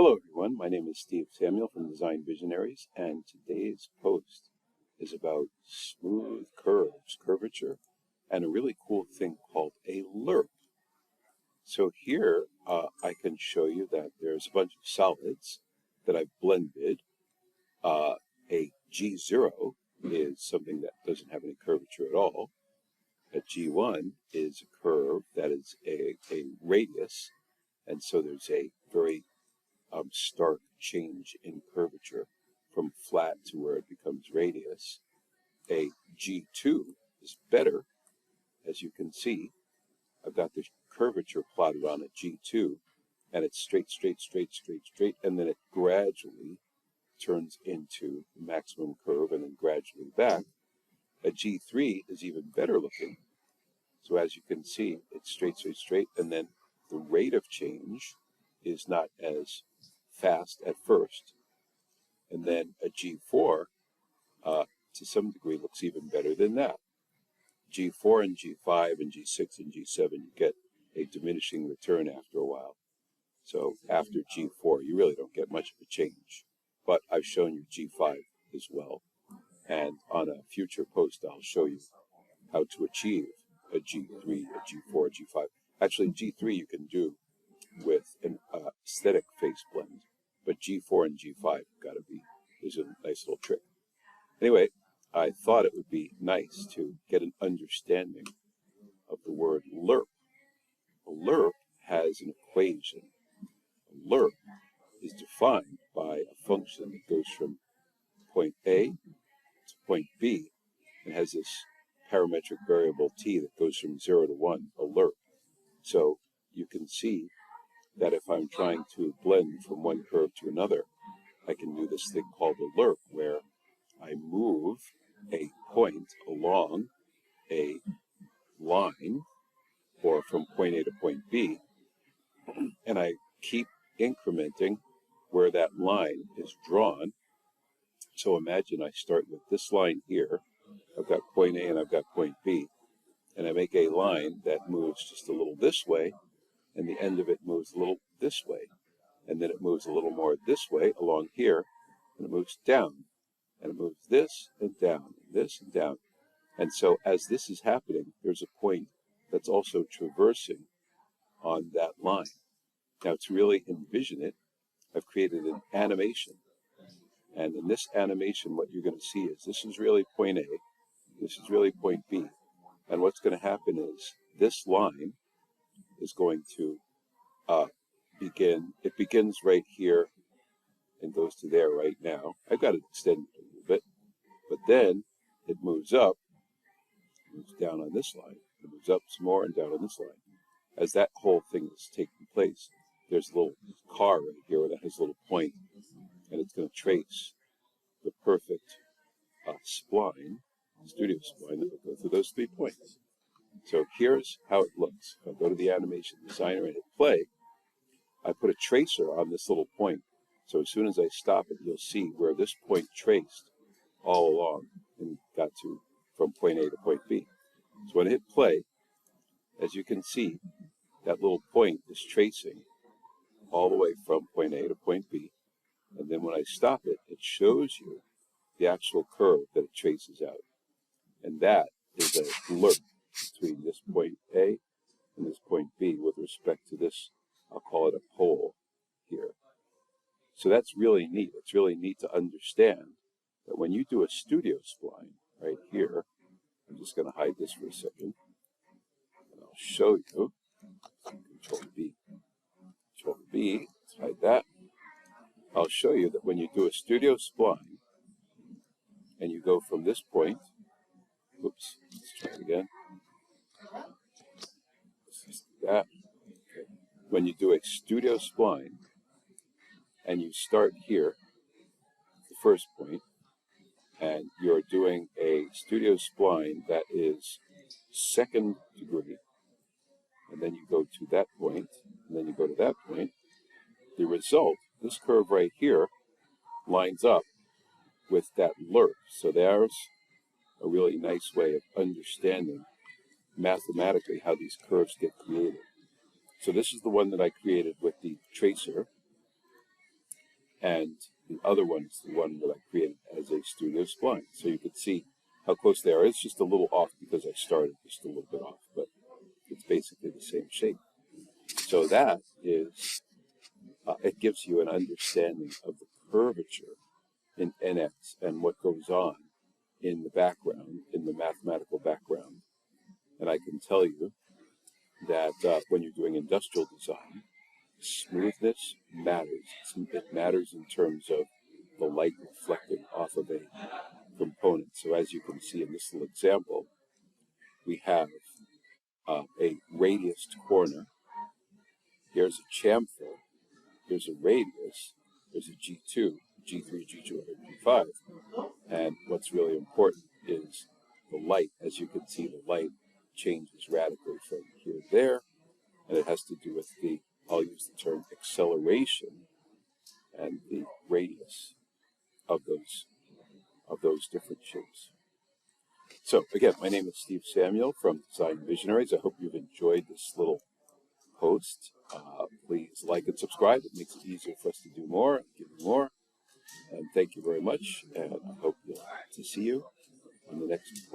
Hello everyone, my name is Steve Samuel from Design Visionaries, and today's post is about smooth curves, curvature, and a really cool thing called a lerp. So here I can show you that there's a bunch of solids that I've blended. A G0 is something that doesn't have any curvature at all. A G1 is a curve that is a radius, and so there's a very stark change in curvature from flat to where it becomes radius. A G2 is better. As you can see, I've got the curvature plotted on a G2, and it's straight, straight, straight, straight, straight, and then it gradually turns into the maximum curve and then gradually back. A G3 is even better looking. So as you can see, it's straight, straight, straight, and then the rate of change is not as fast at first. And then a G4, to some degree, looks even better than that. G4 and G5 and G6 and G7, you get a diminishing return after a while. So after G4, you really don't get much of a change. But I've shown you G5 as well. And on a future post, I'll show you how to achieve a G3, a G4, a G5. Actually, G3 you can do with an aesthetic face blend. But G4 and G5 is a nice little trick. Anyway, I thought it would be nice to get an understanding of the word lerp. A lerp has an equation. A lerp is defined by a function that goes from point A to point B and has this parametric variable t that goes from 0 to 1, a lerp. So you can see that if I'm trying to blend from one curve to another, I can do this thing called a lerp, where I move a point along a line, or from point A to point B, and I keep incrementing where that line is drawn. So imagine I start with this line here. I've got point A and I've got point B, and I make a line that moves just a little this way, and the end of it moves a little this way, and then it moves a little more this way along here, and it moves down, and it moves this and down, this and down. And so as this is happening, there's a point that's also traversing on that line. Now to really envision it, I've created an animation. And in this animation, what you're going to see is this is really point A, this is really point B. And what's going to happen is this line is going to it begins right here and goes to there right now. I've got to extend it a little bit, but then it moves up, moves down on this line, it moves up some more and down on this line. As that whole thing is taking place, there's a little car right here that has a little point, and it's going to trace the perfect spline, studio spline, that will go through those 3 points. So here's how it looks. If I go to the animation designer and hit play, I put a tracer on this little point. So as soon as I stop it, you'll see where this point traced all along and got to from point A to point B. So when I hit play, as you can see, that little point is tracing all the way from point A to point B. And then when I stop it, it shows you the actual curve that it traces out. And that is a lerp between this point A and this point B with respect to this, I'll call it a pole here. So that's really neat. It's really neat to understand that when you do a studio spline right here, I'm just going to hide this for a second, and I'll show you. Control B. Control B, let's hide that. I'll show you that when you do a studio spline, and you go from this point, oops, let's try it again. Let's just do that. Okay. When you do a studio spline, and you start here, the first point, and you're doing a studio spline that is 2nd degree, and then you go to that point, and then you go to that point, the result, this curve right here, lines up with that lerp. So there's a really nice way of understanding mathematically how these curves get created. So this is the one that I created with the tracer. and the other one is the one that I created as a studio spline. So you can see how close they are. It's just a little off because I started just a little bit off, but it's basically the same shape. So that is, it gives you an understanding of the curvature in NX and what goes on in the background, in the mathematical background. And I can tell you that when you're doing industrial design, smoothness matters. It matters in terms of the light reflecting off of a component. So as you can see in this little example, we have a radiused corner. Here's a chamfer. Here's a radius. There's a G2, G3, G2, G5. And what's really important is the light. As you can see, the light changes radically from here to there. And it has to do with the, I'll use the term acceleration and the radius of those different shapes. So again, my name is Steve Samuel from Design Visionaries. I hope you've enjoyed this little post. Please like and subscribe. It makes it easier for us to do more and give you more. And thank you very much. And I hope to see you on the next